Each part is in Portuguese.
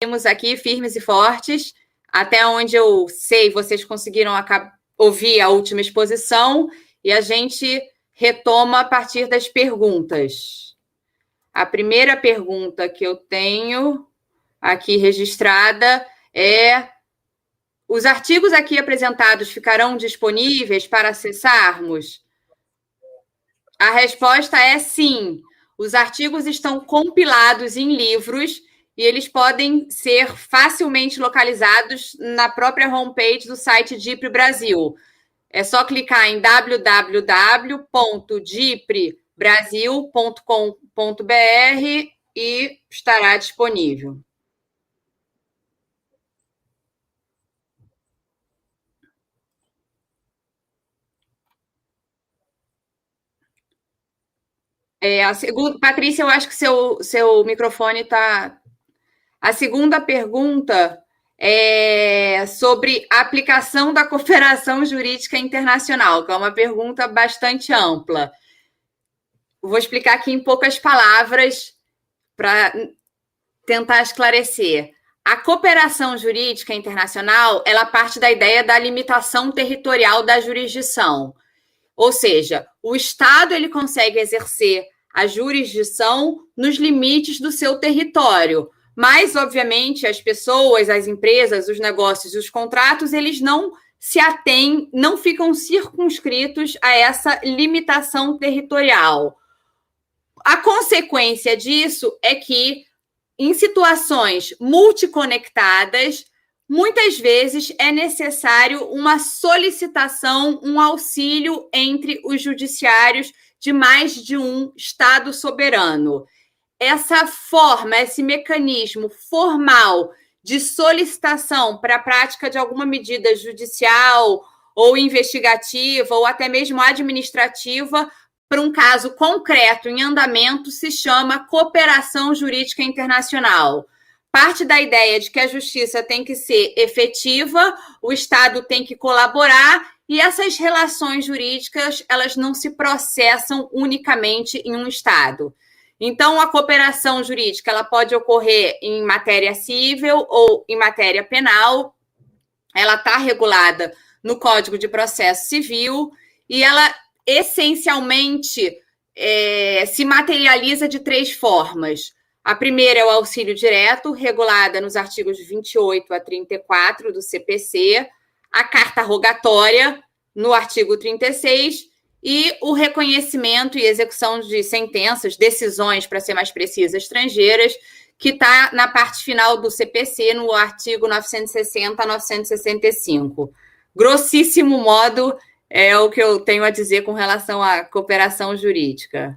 Seguimos aqui firmes e fortes, até onde eu sei, vocês conseguiram ouvir a última exposição e a gente retoma a partir das perguntas. A primeira pergunta que eu tenho aqui registrada é: os artigos aqui apresentados ficarão disponíveis para acessarmos? A resposta é sim. Os artigos estão compilados em livros e eles podem ser facilmente localizados na própria homepage do site DIPRE Brasil. É só clicar em www.diprebrasil.com.br e estará disponível. Patrícia, eu acho que seu microfone está... A segunda pergunta é sobre a aplicação da cooperação jurídica internacional, que é uma pergunta bastante ampla. Vou explicar aqui em poucas palavras para tentar esclarecer. A cooperação jurídica internacional, ela parte da ideia da limitação territorial da jurisdição. Ou seja, o Estado ele consegue exercer a jurisdição nos limites do seu território, mas, obviamente, as pessoas, as empresas, os negócios e os contratos, eles não se atêm, não ficam circunscritos a essa limitação territorial. A consequência disso é que, em situações multiconectadas, muitas vezes é necessário uma solicitação, um auxílio entre os judiciários de mais de um Estado soberano. Essa forma, esse mecanismo formal de solicitação para a prática de alguma medida judicial ou investigativa ou até mesmo administrativa para um caso concreto em andamento se chama cooperação jurídica internacional. Parte da ideia de que a justiça tem que ser efetiva, o Estado tem que colaborar e essas relações jurídicas elas não se processam unicamente em um Estado. Então, a cooperação jurídica ela pode ocorrer em matéria civil ou em matéria penal. Ela está regulada no Código de Processo Civil e ela, essencialmente, se materializa de 3 formas. A primeira é o auxílio direto, regulada nos artigos 28 a 34 do CPC, a carta rogatória, no artigo 36, e o reconhecimento e execução de sentenças, decisões, para ser mais precisa, estrangeiras, que está na parte final do CPC, no artigo 960 a 965. Grossíssimo modo, é o que eu tenho a dizer com relação à cooperação jurídica.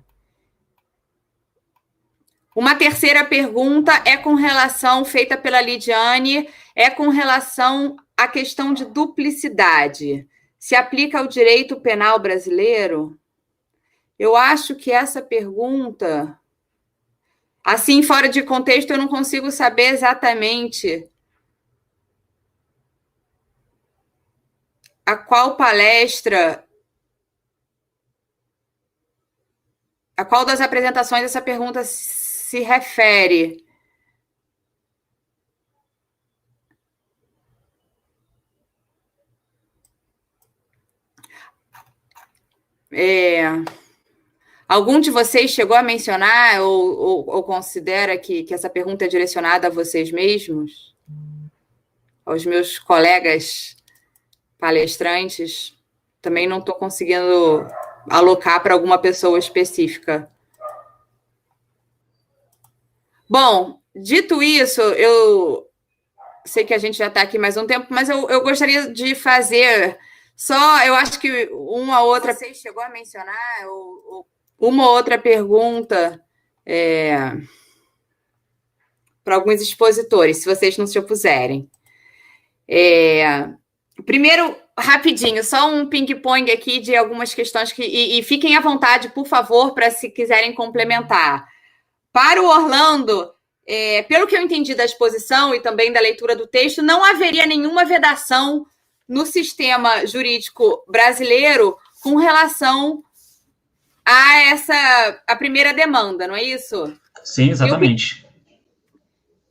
Uma terceira pergunta é com relação, feita pela Lidiane, é com relação à questão de duplicidade. Se aplica ao direito penal brasileiro? Eu acho que essa pergunta, assim, fora de contexto, eu não consigo saber exatamente a qual palestra, a qual das apresentações essa pergunta se refere. Algum de vocês chegou a mencionar ou considera que essa pergunta é direcionada a vocês mesmos? Aos meus colegas palestrantes? Também não estou conseguindo alocar para alguma pessoa específica. Bom, dito isso, eu sei que a gente já está aqui mais um tempo, mas eu gostaria de fazer só, eu acho que uma outra... Você chegou a mencionar uma outra pergunta para alguns expositores, se vocês não se opuserem. Primeiro, rapidinho, só um ping-pong aqui de algumas questões e fiquem à vontade, por favor, para se quiserem complementar. Para o Orlando, pelo que eu entendi da exposição e também da leitura do texto, não haveria nenhuma vedação no sistema jurídico brasileiro com relação a primeira demanda, não é isso? Sim, exatamente.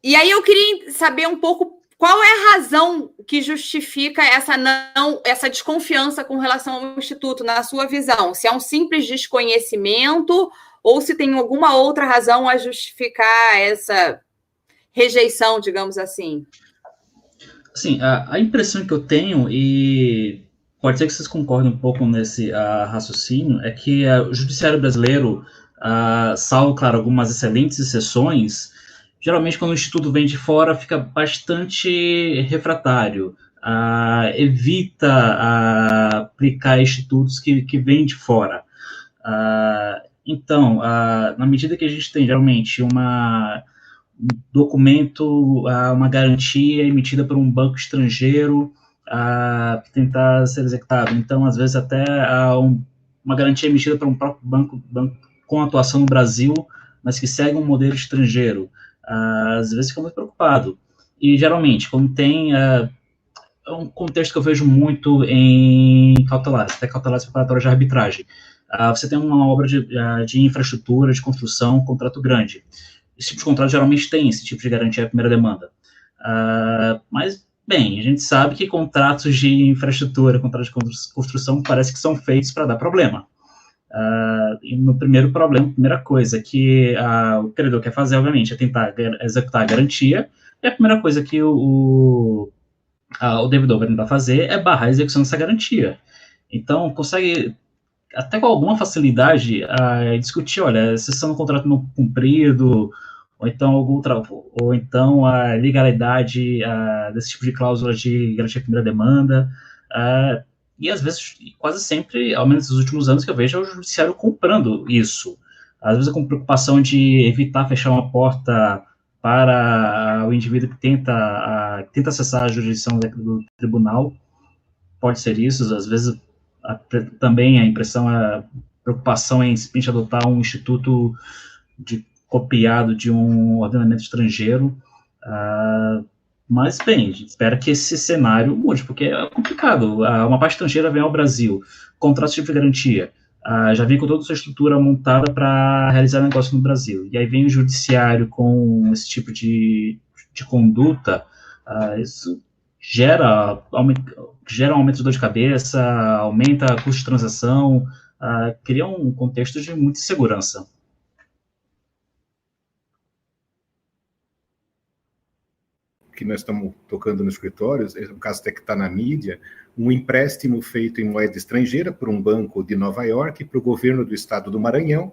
E aí eu queria saber um pouco qual é a razão que justifica essa desconfiança com relação ao Instituto, na sua visão? Se é um simples desconhecimento ou se tem alguma outra razão a justificar essa rejeição, digamos assim? Assim, a impressão que eu tenho, e pode ser que vocês concordem um pouco nesse raciocínio, é que o judiciário brasileiro, salvo, claro, algumas excelentes exceções, geralmente quando o Instituto vem de fora fica bastante refratário, evita aplicar institutos que vêm de fora. Então, na medida que a gente tem geralmente um documento, uma garantia emitida por um banco estrangeiro para tentar ser executado. Então, às vezes, até uma garantia emitida por um próprio banco com atuação no Brasil, mas que segue um modelo estrangeiro. Às vezes, fica muito preocupado. E, geralmente, quando tem... é um contexto que eu vejo muito em cautelares, até cautelares preparatórios de arbitragem. Você tem uma obra de infraestrutura, de construção, um contrato grande. Esse tipo de contrato geralmente tem esse tipo de garantia à primeira demanda. Mas, bem, a gente sabe que contratos de infraestrutura, contratos de construção, parece que são feitos para dar problema. E no primeiro problema, a primeira coisa que o credor quer fazer, obviamente, é tentar executar a garantia, e a primeira coisa que o devedor vai tentar fazer é barrar a execução dessa garantia. Então, consegue até com alguma facilidade discutir, olha, a exceção do contrato não cumprido, ou então a legalidade desse tipo de cláusula de garantia de primeira demanda, e às vezes, quase sempre, ao menos nos últimos anos que eu vejo, é o judiciário comprando isso. Às vezes com preocupação de evitar fechar uma porta para o indivíduo que tenta acessar a jurisdição do tribunal, pode ser isso, às vezes também a impressão, a preocupação em simplesmente adotar um instituto copiado de um ordenamento estrangeiro, mas, bem, a gente espera que esse cenário mude, porque é complicado. Uma parte estrangeira vem ao Brasil, contrato de garantia, já vem com toda a sua estrutura montada para realizar negócio no Brasil, e aí vem o judiciário com esse tipo de conduta, isso gera um aumento de dor de cabeça, aumenta o custo de transação, cria um contexto de muita insegurança. Que nós estamos tocando nos escritórios, é um caso até que está na mídia, um empréstimo feito em moeda estrangeira por um banco de Nova York para o governo do estado do Maranhão,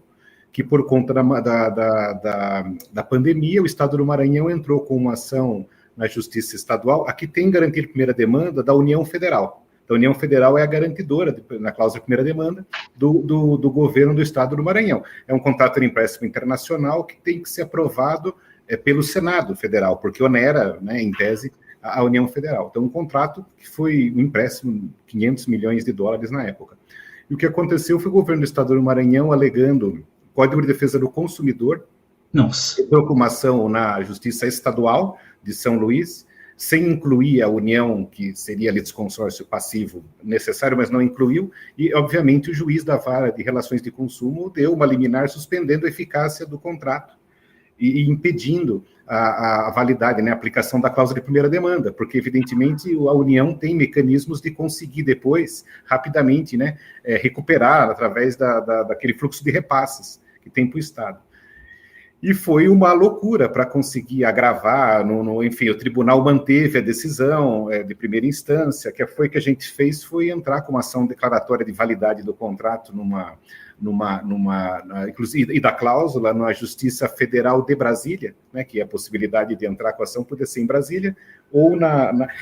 que por conta da pandemia, o estado do Maranhão entrou com uma ação na Justiça Estadual, aqui tem garantia de primeira demanda da União Federal. A União Federal é a garantidora, na cláusula de primeira demanda, do governo do estado do Maranhão. É um contrato de empréstimo internacional que tem que ser aprovado pelo Senado Federal, porque onera, né, em tese, a União Federal. Então, um contrato que foi um empréstimo de 500 milhões de dólares na época. E o que aconteceu foi o governo do estado do Maranhão alegando Código de Defesa do Consumidor, entrou com uma ação na Justiça Estadual de São Luís, sem incluir a União, que seria ali desconsórcio passivo necessário, mas não incluiu, e, obviamente, o juiz da Vara de Relações de Consumo deu uma liminar suspendendo a eficácia do contrato e impedindo a validade, né, a aplicação da cláusula de primeira demanda, porque, evidentemente, a União tem mecanismos de conseguir depois, rapidamente, né, recuperar através daquele fluxo de repasses que tem para o Estado. E foi uma loucura para conseguir agravar, enfim, o tribunal manteve a decisão de primeira instância, que foi que a gente fez foi entrar com uma ação declaratória de validade do contrato inclusive, e da cláusula na Justiça Federal de Brasília, né, que é a possibilidade de entrar com a ação poder ser em Brasília, ou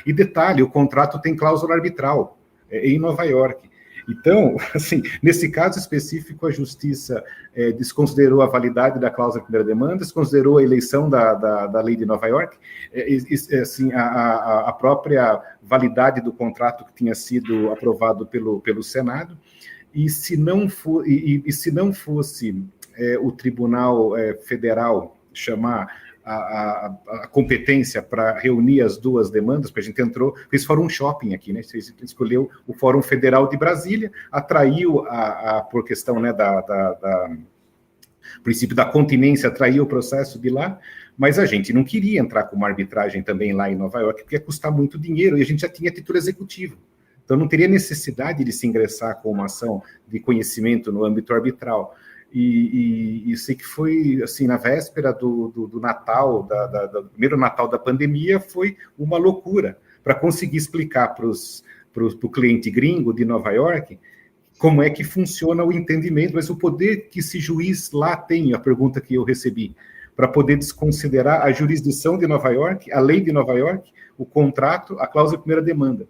e detalhe, o contrato tem cláusula arbitral em Nova York. Então, assim, nesse caso específico, a Justiça desconsiderou a validade da cláusula de primeira demanda, desconsiderou a eleição da lei de Nova York, assim, a própria validade do contrato que tinha sido aprovado pelo Senado, e se não fosse o Tribunal Federal chamar a competência para reunir as duas demandas, porque a gente entrou, fez Fórum Shopping aqui, né? A gente escolheu o Fórum Federal de Brasília, atraiu por questão, né, princípio da continência, atraiu o processo de lá, Mas a gente não queria entrar com uma arbitragem também lá em Nova York, porque ia custar muito dinheiro, e a gente já tinha título executivo. Então não teria necessidade de se ingressar com uma ação de conhecimento no âmbito arbitral. E sei que foi, assim, na véspera do Natal, do primeiro Natal da pandemia, foi uma loucura para conseguir explicar para o cliente gringo de Nova York como é que funciona o entendimento, mas o poder que esse juiz lá tem, a pergunta que eu recebi, para poder desconsiderar a jurisdição de Nova York, a lei de Nova York, o contrato, a cláusula de primeira demanda.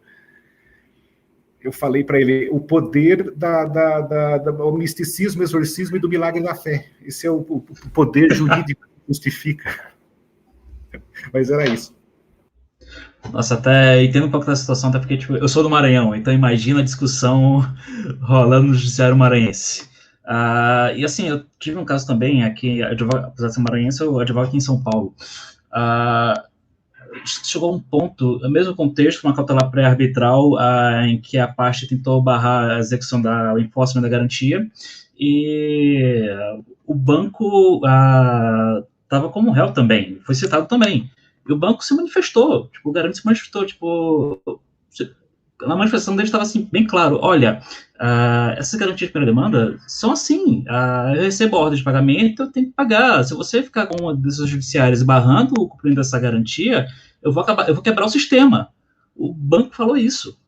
Eu falei para ele o poder do misticismo, exorcismo e do milagre da fé. Esse é o poder jurídico que justifica. Mas era isso. Nossa, até entendo um pouco da situação, até porque tipo, eu sou do Maranhão, então imagina a discussão rolando no judiciário maranhense. E assim, eu tive um caso também aqui, apesar de ser maranhense, eu advogo aqui em São Paulo. Chegou um ponto, no mesmo contexto, uma cautelar pré-arbitral, em que a parte tentou barrar a execução o enforcement da garantia, e o banco estava como réu também, foi citado também. E o banco se manifestou, tipo, o garante se manifestou, tipo, na manifestação dele estava assim, bem claro, olha, essas garantias de primeira demanda são assim, eu recebo a ordem de pagamento, eu tenho que pagar, se você ficar com uma dessas judiciárias barrando o cumprimento dessa garantia, eu vou quebrar o sistema. O banco falou isso.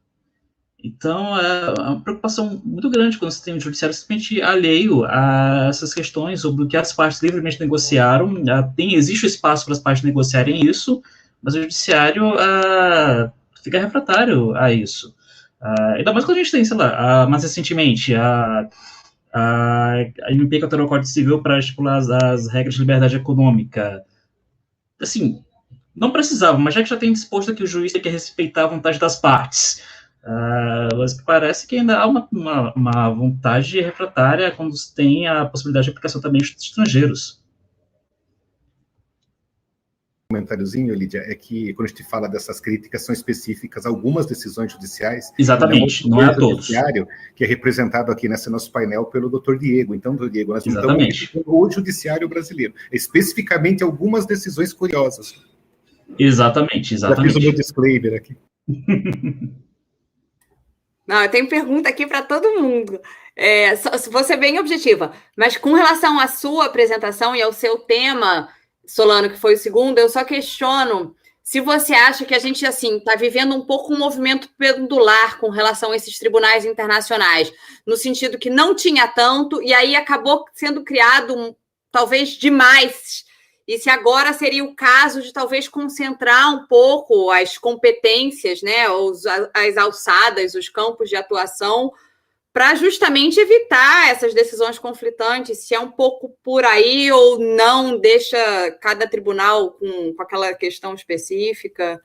Então, é uma preocupação muito grande quando você tem um judiciário simplesmente alheio a essas questões sobre o que as partes livremente negociaram. Existe espaço para as partes negociarem isso, mas o judiciário fica refratário a isso. Ainda mais quando a gente tem, sei lá, mais recentemente, a MP que alterou o Código Civil para estipular as regras de liberdade econômica. Assim, não precisava, mas já que já tem disposto que o juiz tem que respeitar a vontade das partes. Mas parece que ainda há uma vontade refratária quando se tem a possibilidade de aplicação também de estrangeiros. Um comentáriozinho, Lídia, é que quando a gente fala dessas críticas, são específicas a algumas decisões judiciais. Exatamente, não é a todos. Judiciário, que é representado aqui nesse nosso painel pelo Dr. Diego. Então, Dr. Diego, nós Exatamente. estamos o judiciário brasileiro. Especificamente algumas decisões curiosas. Exatamente. Já fiz o meu disclaimer aqui. Não, eu tenho pergunta aqui para todo mundo. Vou ser bem objetiva, mas com relação à sua apresentação e ao seu tema, Solano, que foi o segundo, eu só questiono se você acha que a gente assim está vivendo um pouco um movimento pendular com relação a esses tribunais internacionais, no sentido que não tinha tanto, e aí acabou sendo criado talvez demais. E se agora seria o caso de talvez concentrar um pouco as competências, né, as alçadas, os campos de atuação, para justamente evitar essas decisões conflitantes, se é um pouco por aí ou não, deixa cada tribunal com aquela questão específica?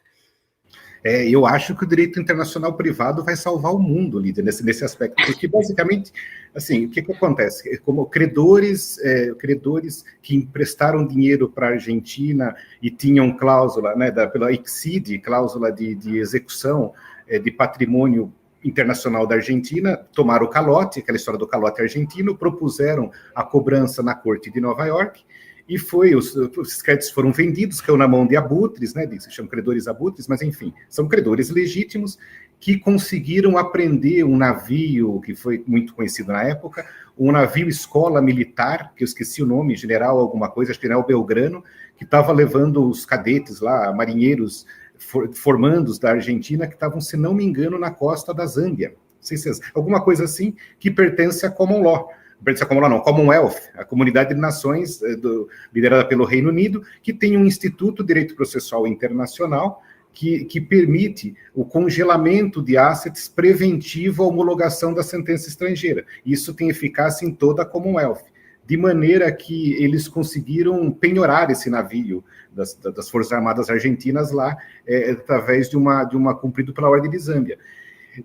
Eu acho que o direito internacional privado vai salvar o mundo, Lídia, nesse aspecto, porque basicamente, assim, o que acontece? Como credores que emprestaram dinheiro para a Argentina e tinham cláusula, né, pela ICSID, cláusula de execução de patrimônio internacional da Argentina, tomaram o calote, aquela história do calote argentino, propuseram a cobrança na Corte de Nova York, e os créditos foram vendidos, caiu na mão de abutres, né, se chamam credores abutres, mas enfim, são credores legítimos que conseguiram apreender um navio que foi muito conhecido na época, um navio escola militar, que eu esqueci o nome, general alguma coisa, general Belgrano, que estava levando os cadetes lá, marinheiros formandos da Argentina, que estavam, se não me engano, na costa da Zâmbia, não sei se alguma coisa assim, que pertence à Common Law. Commonwealth, a Comunidade de Nações liderada pelo Reino Unido, que tem um Instituto de Direito Processual Internacional que permite o congelamento de assets preventivo à homologação da sentença estrangeira. Isso tem eficácia em toda a Commonwealth, de maneira que eles conseguiram penhorar esse navio das Forças Armadas Argentinas lá, através de uma cumprido pela Ordem de Zâmbia.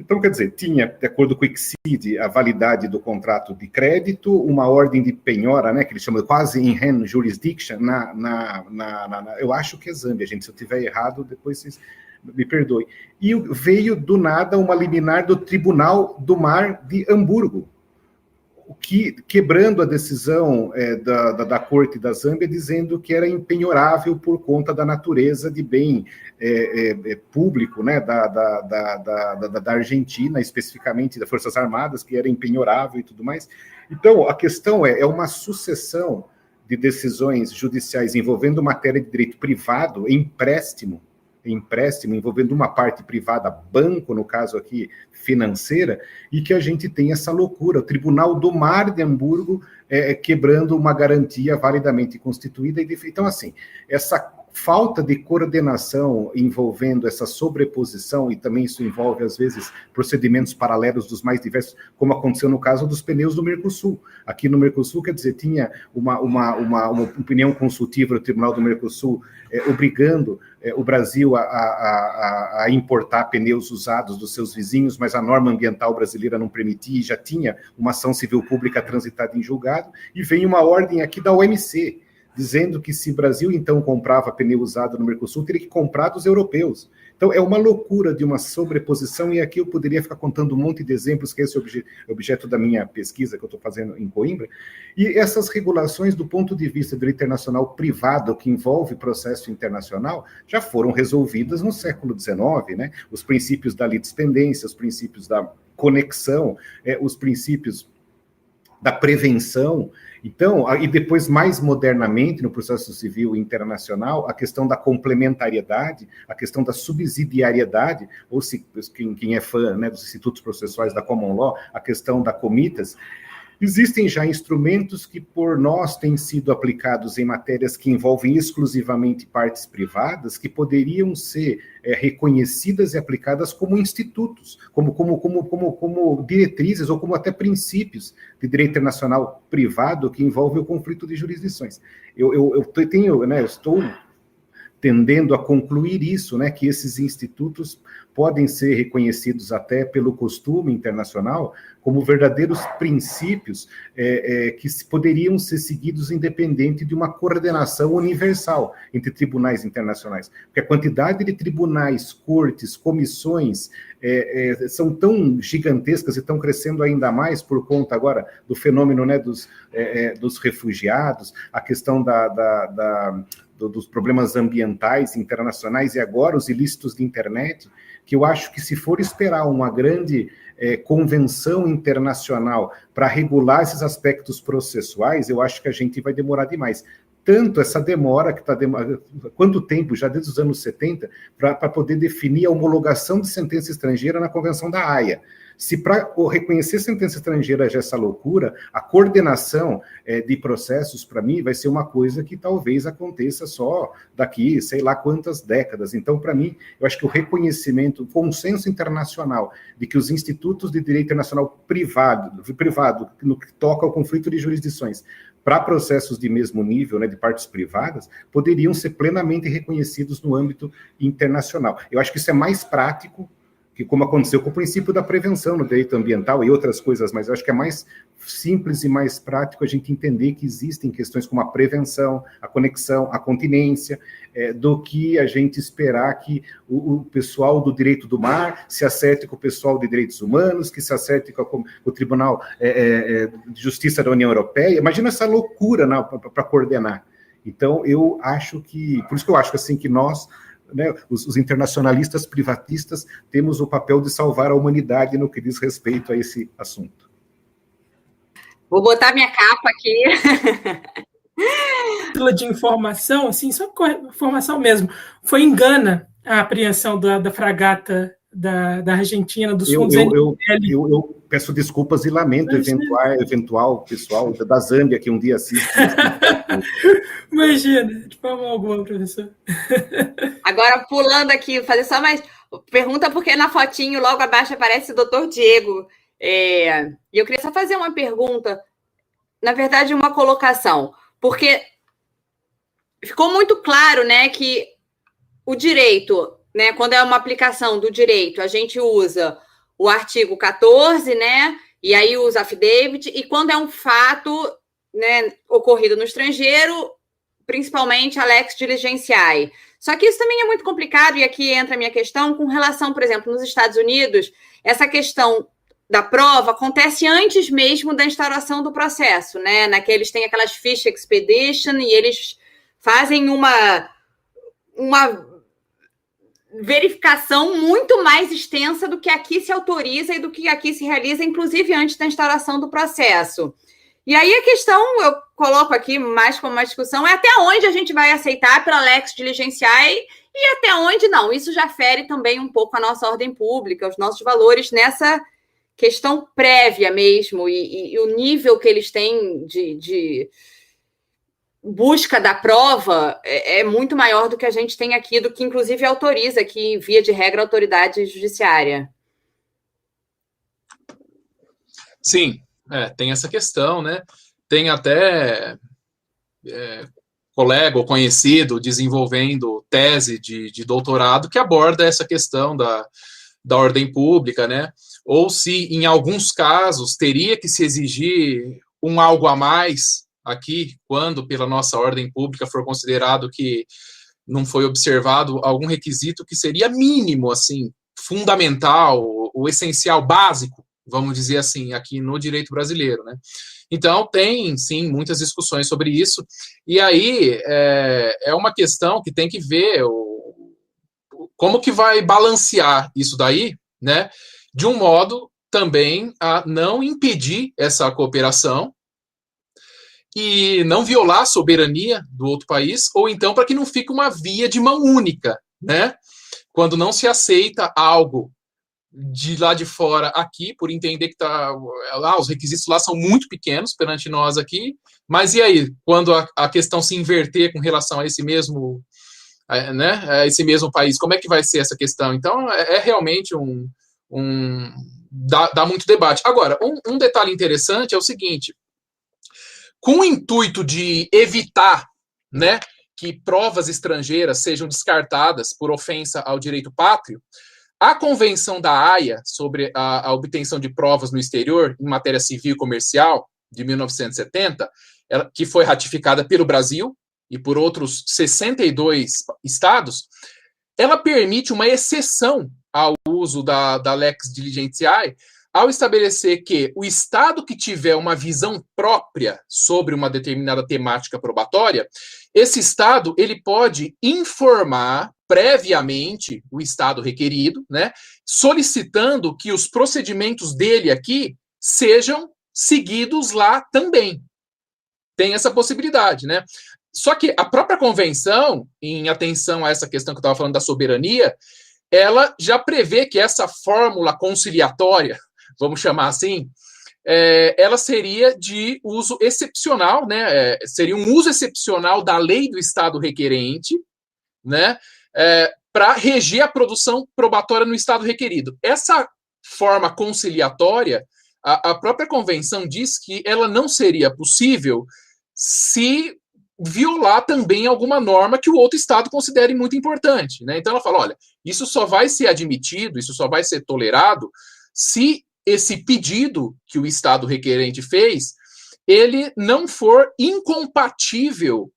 Então, quer dizer, tinha, de acordo com o ICSID, a validade do contrato de crédito, uma ordem de penhora, né, que eles chamam de quasi in hand jurisdiction, eu acho que é Zâmbia, gente, se eu estiver errado, depois vocês me perdoem. E veio, do nada, uma liminar do Tribunal do Mar de Hamburgo. quebrando a decisão da Corte da Zâmbia, dizendo que era impenhorável por conta da natureza de bem público, né, da Argentina, especificamente das Forças Armadas, que era impenhorável e tudo mais. Então, a questão é uma sucessão de decisões judiciais envolvendo matéria de direito privado, empréstimo envolvendo uma parte privada, banco, no caso aqui, financeira, e que a gente tem essa loucura. O Tribunal do Mar de Hamburgo quebrando uma garantia validamente constituída. Então, assim, essa falta de coordenação envolvendo essa sobreposição, e também isso envolve, às vezes, procedimentos paralelos dos mais diversos, como aconteceu no caso dos pneus do Mercosul. Aqui no Mercosul, quer dizer, tinha uma opinião consultiva do Tribunal do Mercosul obrigando o Brasil a importar pneus usados dos seus vizinhos, mas a norma ambiental brasileira não permitia, e já tinha uma ação civil pública transitada em julgado, e vem uma ordem aqui da OMC, dizendo que se o Brasil, então, comprava pneu usado no Mercosul, teria que comprar dos europeus. Então, é uma loucura de uma sobreposição, e aqui eu poderia ficar contando um monte de exemplos, que esse é o objeto da minha pesquisa que eu estou fazendo em Coimbra, e essas regulações, do ponto de vista do direito internacional privado, que envolve processo internacional, já foram resolvidas no século XIX, né? Os princípios da litispendência, os princípios da conexão, os princípios da prevenção. Então, e depois, mais modernamente, no processo civil internacional, a questão da complementariedade, a questão da subsidiariedade, ou se quem é fã, né, dos institutos processuais da Common Law, a questão da comitas. Existem já instrumentos que, por nós, têm sido aplicados em matérias que envolvem exclusivamente partes privadas, que poderiam ser reconhecidas e aplicadas como institutos, como diretrizes ou como até princípios de direito internacional privado que envolve o conflito de jurisdições. Eu estou tendendo a concluir isso, né, que esses institutos podem ser reconhecidos até pelo costume internacional como verdadeiros princípios que poderiam ser seguidos independente de uma coordenação universal entre tribunais internacionais. Porque a quantidade de tribunais, cortes, comissões são tão gigantescas e estão crescendo ainda mais por conta agora do fenômeno, né, dos refugiados, a questão dos problemas ambientais internacionais e agora os ilícitos de internet, que eu acho que se for esperar uma grande convenção internacional para regular esses aspectos processuais, eu acho que a gente vai demorar demais. Tanto essa demora, que está quanto tempo, já desde os anos 70, para poder definir a homologação de sentença estrangeira na Convenção da Haia. Se para reconhecer sentença estrangeira já é essa loucura, a coordenação de processos, para mim, vai ser uma coisa que talvez aconteça só daqui, sei lá quantas décadas. Então, para mim, eu acho que o reconhecimento, o consenso internacional de que os institutos de direito internacional privado, no que toca ao conflito de jurisdições, para processos de mesmo nível, né, de partes privadas, poderiam ser plenamente reconhecidos no âmbito internacional. Eu acho que isso é mais prático, que como aconteceu com o princípio da prevenção no direito ambiental e outras coisas, mas eu acho que é mais simples e mais prático a gente entender que existem questões como a prevenção, a conexão, a continência, do que a gente esperar que o pessoal do direito do mar se acerte com o pessoal de direitos humanos, que se acerte com o Tribunal de Justiça da União Europeia. Imagina essa loucura para coordenar. Então, eu acho que... Por isso que eu acho assim, que nós... né, os internacionalistas privatistas, temos o papel de salvar a humanidade no que diz respeito a esse assunto. Vou botar minha capa aqui. De informação, assim, só informação mesmo. Foi em Gana a apreensão da fragata da Argentina, dos fundos NPL. Eu peço desculpas e lamento eventual pessoal da Zâmbia que um dia assiste. Imagina, de forma alguma, professor. Agora, pulando aqui, fazer só mais pergunta, porque na fotinho, logo abaixo, aparece o doutor Diego. E eu queria só fazer uma pergunta, na verdade, uma colocação, porque ficou muito claro, né, que o direito, né, quando é uma aplicação do direito, a gente usa o artigo 14, né, e aí usa affidavit, e quando é um fato, né, ocorrido no estrangeiro, principalmente a lex diligenciae. Só que isso também é muito complicado, e aqui entra a minha questão com relação, por exemplo, nos Estados Unidos, essa questão da prova acontece antes mesmo da instauração do processo, né? Eles têm aquelas ficha expedition e eles fazem uma verificação muito mais extensa do que aqui se autoriza e do que aqui se realiza, inclusive antes da instauração do processo. E aí a questão, eu coloco aqui mais como uma discussão, é até onde a gente vai aceitar pela lex diligenciar e até onde não. Isso já fere também um pouco a nossa ordem pública, os nossos valores nessa questão prévia mesmo, e o nível que eles têm de busca da prova é muito maior do que a gente tem aqui, do que inclusive autoriza aqui, via de regra, a autoridade judiciária. Sim, tem essa questão, né? Tem até colega ou conhecido desenvolvendo tese de doutorado que aborda essa questão da ordem pública, né? Ou se, em alguns casos, teria que se exigir um algo a mais aqui, quando, pela nossa ordem pública, for considerado que não foi observado algum requisito que seria mínimo, assim, fundamental, o essencial, básico, vamos dizer assim, aqui no direito brasileiro, né? Então, tem, sim, muitas discussões sobre isso, e aí é uma questão que tem que ver como que vai balancear isso daí, né? De um modo também a não impedir essa cooperação e não violar a soberania do outro país, ou então para que não fique uma via de mão única, né? Quando não se aceita algo de lá de fora aqui, por entender que os requisitos lá são muito pequenos perante nós aqui, mas e aí, quando a questão se inverter com relação a esse mesmo, né, a esse mesmo país, como é que vai ser essa questão? Então, realmente dá muito debate. Agora, um detalhe interessante é o seguinte, com o intuito de evitar, né, que provas estrangeiras sejam descartadas por ofensa ao direito pátrio, a Convenção da Haia sobre a obtenção de provas no exterior em matéria civil e comercial, de 1970, que foi ratificada pelo Brasil e por outros 62 estados, ela permite uma exceção ao uso da lex diligenciae ao estabelecer que o Estado que tiver uma visão própria sobre uma determinada temática probatória, esse Estado ele pode informar previamente o Estado requerido, né, solicitando que os procedimentos dele aqui sejam seguidos lá também. Tem essa possibilidade, né? Só que a própria convenção, em atenção a essa questão que eu estava falando da soberania, ela já prevê que essa fórmula conciliatória, vamos chamar assim, ela seria de uso excepcional, né? Seria um uso excepcional da lei do Estado requerente, né? Para reger a produção probatória no Estado requerido. Essa forma conciliatória, a própria convenção diz que ela não seria possível se violar também alguma norma que o outro Estado considere muito importante, né? Então ela fala, olha, isso só vai ser admitido, isso só vai ser tolerado se esse pedido que o Estado requerente fez, ele não for incompatível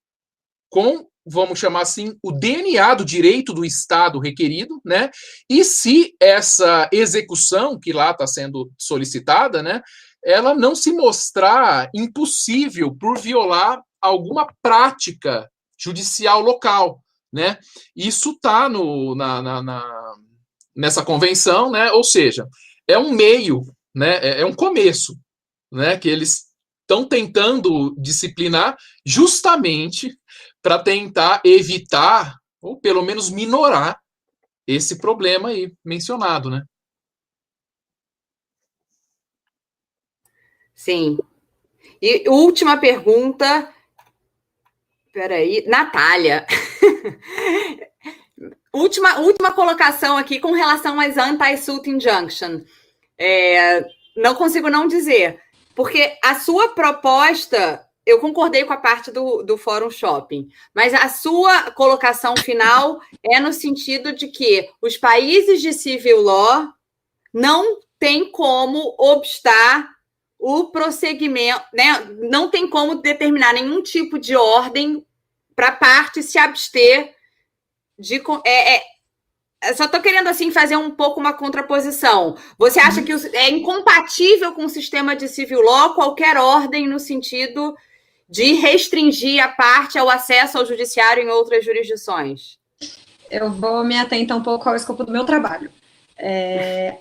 com, vamos chamar assim, o DNA do direito do Estado requerido, né? E se essa execução que lá está sendo solicitada, né, ela não se mostrar impossível por violar alguma prática judicial local, né? Isso está nessa convenção, né? Ou seja, é um meio, né? É um começo, né? Que eles estão tentando disciplinar justamente para tentar evitar ou pelo menos minorar esse problema aí mencionado, né? Sim. E última pergunta. Peraí, Natália. última colocação aqui com relação às anti-suit injunction. Não consigo não dizer, porque a sua proposta, eu concordei com a parte do Fórum Shopping, mas a sua colocação final é no sentido de que os países de civil law não têm como obstar o prosseguimento, né? Não tem como determinar nenhum tipo de ordem para a parte se abster de... só estou querendo assim fazer um pouco uma contraposição. Você acha que é incompatível com o sistema de civil law qualquer ordem no sentido de restringir a parte ao acesso ao judiciário em outras jurisdições? Eu vou me atentar um pouco ao escopo do meu trabalho.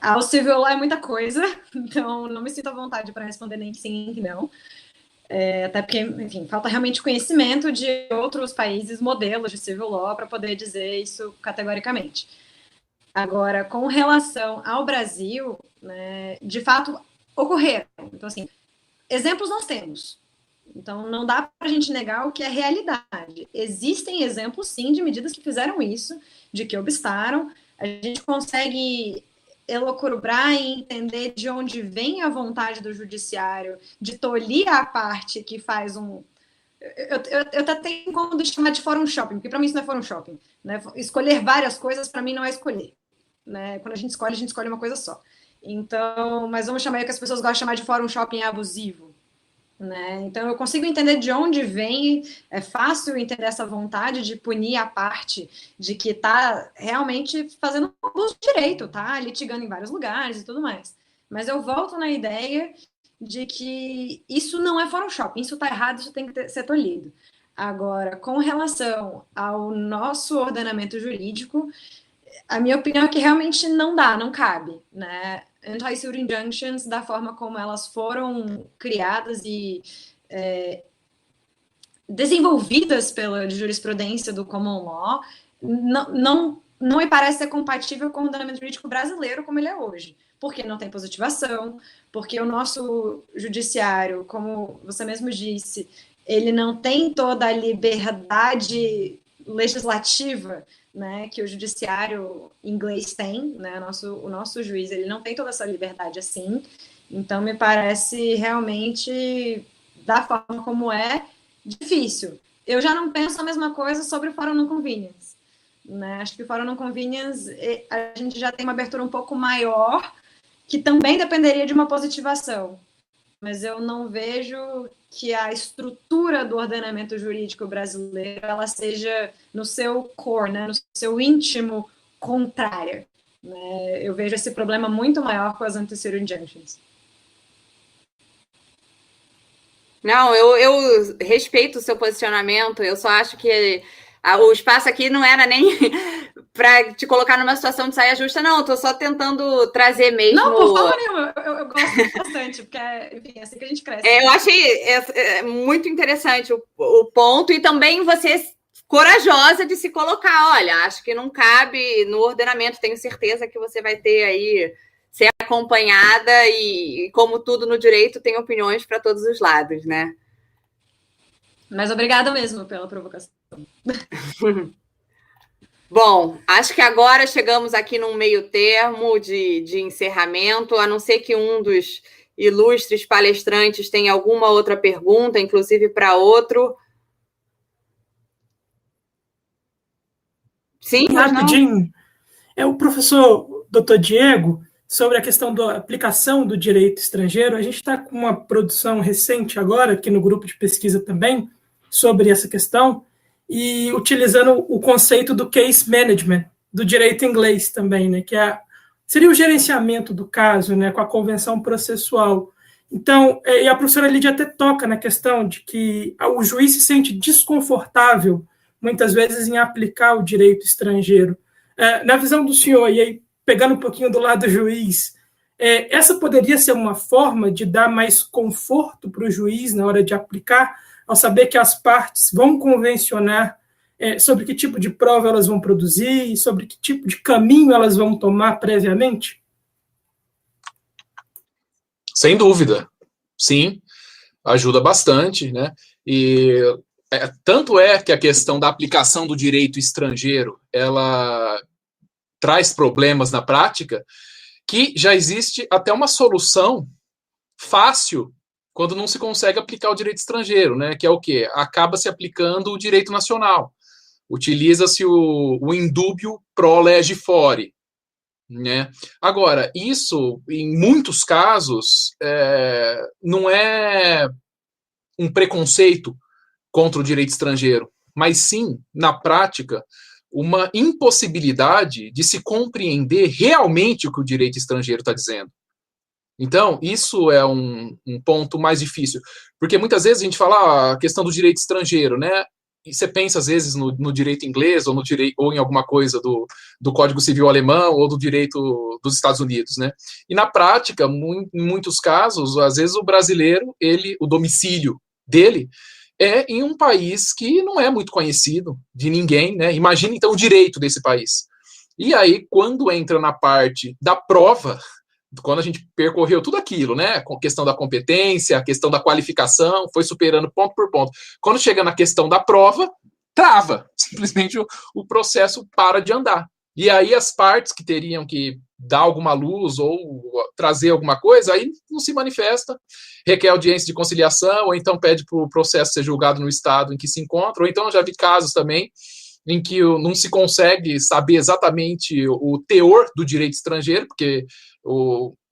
Ao civil law é muita coisa, então não me sinto à vontade para responder nem sim nem não. Até porque, enfim, falta realmente conhecimento de outros países, modelos de civil law, para poder dizer isso categoricamente. Agora, com relação ao Brasil, né, de fato, ocorreram. Então, assim, exemplos nós temos. Então, não dá para a gente negar o que é realidade. Existem exemplos, sim, de medidas que fizeram isso, de que obstaram. A gente consegue elocubrar e entender de onde vem a vontade do judiciário de tolir a parte que faz um... Eu até tenho como chamar de fórum shopping, porque para mim isso não é fórum shopping. Né? Escolher várias coisas, para mim, não é escolher. Né? Quando a gente escolhe uma coisa só. Então, mas vamos chamar o que as pessoas gostam de chamar de fórum shopping abusivo. Né? Então, eu consigo entender de onde vem, é fácil entender essa vontade de punir a parte de que está realmente fazendo um abuso de direito, tá litigando em vários lugares e tudo mais. Mas eu volto na ideia de que isso não é fórum shopping, isso está errado, isso tem que ser tolhido. Agora, com relação ao nosso ordenamento jurídico, a minha opinião é que realmente não dá, não cabe, né? Anti-suit injunctions, da forma como elas foram criadas e desenvolvidas pela jurisprudência do common law, não me parece ser compatível com o ordenamento jurídico brasileiro como ele é hoje. Porque não tem positivação, porque o nosso judiciário, como você mesmo disse, ele não tem toda a liberdade legislativa, né, que o judiciário inglês tem, né, o nosso juiz, ele não tem toda essa liberdade assim, então me parece realmente, da forma como é, difícil. Eu já não penso a mesma coisa sobre o Fórum Non Convenience, né, acho que o Fórum Non Convenience, a gente já tem uma abertura um pouco maior, que também dependeria de uma positivação, mas eu não vejo que a estrutura do ordenamento jurídico brasileiro ela seja no seu core, né, no seu íntimo contrária. Né? Eu vejo esse problema muito maior com as anti-suit injunctions. Não, eu respeito o seu posicionamento, eu só acho que o espaço aqui não era nem para te colocar numa situação de saia justa, não, estou só tentando trazer mesmo... Não, por favor nenhuma, eu gosto bastante, porque, enfim, é assim que a gente cresce. Eu achei muito interessante o ponto, e também você corajosa de se colocar, olha, acho que não cabe no ordenamento, tenho certeza que você vai ter aí, ser acompanhada, e como tudo no direito, tem opiniões para todos os lados, né? Mas obrigada mesmo pela provocação. Bom, acho que agora chegamos aqui num meio termo de encerramento, a não ser que um dos ilustres palestrantes tenha alguma outra pergunta, inclusive para outro. Sim, rapidinho. O professor Dr. Diego, sobre a questão da aplicação do direito estrangeiro, a gente está com uma produção recente agora, aqui no grupo de pesquisa também, sobre essa questão, e utilizando o conceito do case management, do direito inglês também, né, que seria o gerenciamento do caso, né, com a convenção processual. Então, e a professora Lídia até toca na questão de que o juiz se sente desconfortável, muitas vezes, em aplicar o direito estrangeiro. Na visão do senhor, e aí pegando um pouquinho do lado do juiz, essa poderia ser uma forma de dar mais conforto para o juiz na hora de aplicar, ao saber que as partes vão convencionar sobre que tipo de prova elas vão produzir e sobre que tipo de caminho elas vão tomar previamente? Sem dúvida, sim, ajuda bastante, né? E tanto é que a questão da aplicação do direito estrangeiro, ela traz problemas na prática, que já existe até uma solução fácil quando não se consegue aplicar o direito estrangeiro, né? Que é o quê? Acaba se aplicando o direito nacional. Utiliza-se o indúbio pro lege fori, né? Agora, isso, em muitos casos, não é um preconceito contra o direito estrangeiro, mas sim, na prática, uma impossibilidade de se compreender realmente o que o direito estrangeiro está dizendo. Então, isso é um ponto mais difícil, porque muitas vezes a gente fala a questão do direito estrangeiro, né? E você pensa, às vezes, no direito inglês ou, ou em alguma coisa do Código Civil alemão ou do direito dos Estados Unidos, né? E na prática, em muitos casos, às vezes o brasileiro, o domicílio dele é em um país que não é muito conhecido de ninguém, né? Imagina, então, o direito desse país. E aí, quando entra na parte da prova, quando a gente percorreu tudo aquilo, né, com a questão da competência, a questão da qualificação, foi superando ponto por ponto. Quando chega na questão da prova, trava. Simplesmente o processo para de andar. E aí as partes que teriam que dar alguma luz ou trazer alguma coisa, aí não se manifesta, requer audiência de conciliação, ou então pede para o processo ser julgado no estado em que se encontra, ou então eu já vi casos também em que não se consegue saber exatamente o teor do direito estrangeiro, porque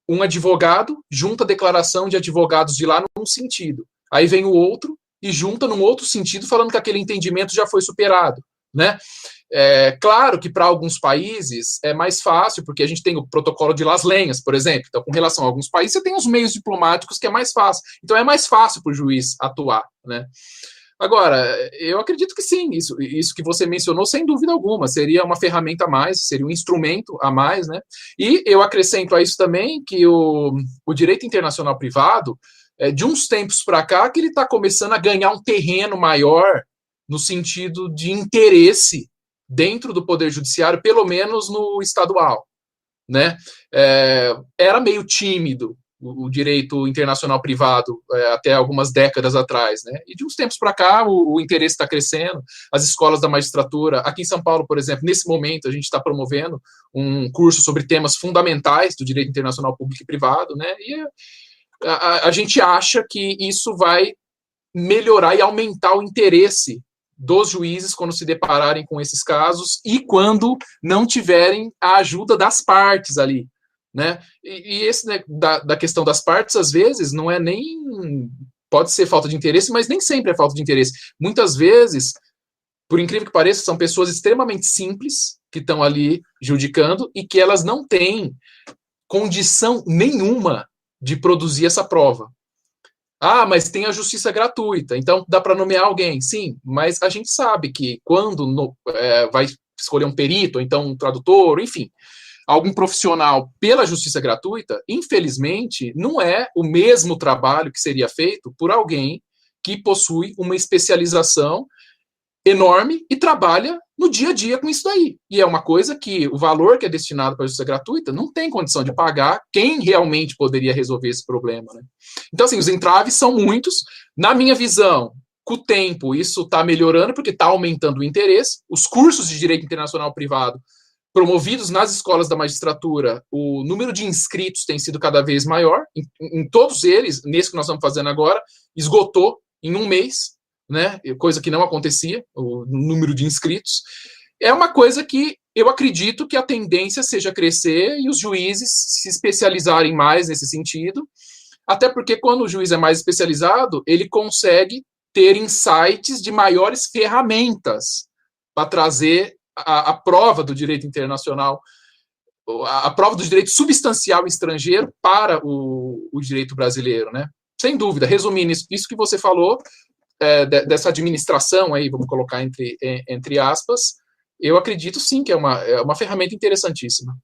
um advogado junta a declaração de advogados de lá num sentido. Aí vem o outro e junta num outro sentido, falando que aquele entendimento já foi superado, né? É claro que para alguns países é mais fácil, porque a gente tem o protocolo de Las Lenhas, por exemplo. Então, com relação a alguns países, você tem os meios diplomáticos que é mais fácil. Então, é mais fácil para o juiz atuar, né? Agora, eu acredito que sim, isso que você mencionou, sem dúvida alguma, seria uma ferramenta a mais, seria um instrumento a mais, né? E eu acrescento a isso também que o direito internacional privado, de uns tempos para cá, que ele está começando a ganhar um terreno maior no sentido de interesse dentro do Poder Judiciário, pelo menos no estadual, né? Era meio tímido o direito internacional privado até algumas décadas atrás, né? E de uns tempos para cá o interesse está crescendo, as escolas da magistratura, aqui em São Paulo, por exemplo, nesse momento a gente está promovendo um curso sobre temas fundamentais do direito internacional público e privado, né? E a gente acha que isso vai melhorar e aumentar o interesse dos juízes quando se depararem com esses casos e quando não tiverem a ajuda das partes ali, né? E esse, né, da questão das partes, às vezes, não é nem... Pode ser falta de interesse, mas nem sempre é falta de interesse. Muitas vezes, por incrível que pareça, são pessoas extremamente simples que estão ali judicando e que elas não têm condição nenhuma de produzir essa prova. Ah, mas tem a justiça gratuita, então dá para nomear alguém. Sim, mas a gente sabe que quando vai escolher um perito, ou então um tradutor, enfim, algum profissional pela justiça gratuita, infelizmente, não é o mesmo trabalho que seria feito por alguém que possui uma especialização enorme e trabalha no dia a dia com isso daí. E é uma coisa que o valor que é destinado para a justiça gratuita não tem condição de pagar quem realmente poderia resolver esse problema, né? Então, assim, os entraves são muitos. Na minha visão, com o tempo, isso está melhorando porque está aumentando o interesse. Os cursos de direito internacional privado promovidos nas escolas da magistratura, o número de inscritos tem sido cada vez maior. Em todos eles, nesse que nós estamos fazendo agora, esgotou em um mês, né? Coisa que não acontecia, o número de inscritos. É uma coisa que eu acredito que a tendência seja crescer e os juízes se especializarem mais nesse sentido, até porque quando o juiz é mais especializado, ele consegue ter insights de maiores ferramentas para trazer a prova do direito internacional, a prova do direito substancial estrangeiro para o direito brasileiro, né? Sem dúvida, resumindo isso que você falou, dessa administração aí, vamos colocar entre aspas, eu acredito sim que é uma ferramenta interessantíssima.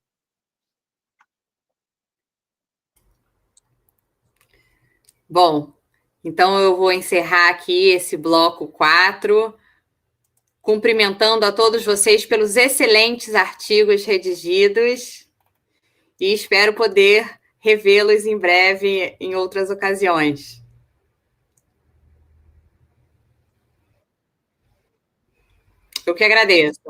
Bom, então eu vou encerrar aqui esse bloco 4, cumprimentando a todos vocês pelos excelentes artigos redigidos e espero poder revê-los em breve em outras ocasiões. Eu que agradeço.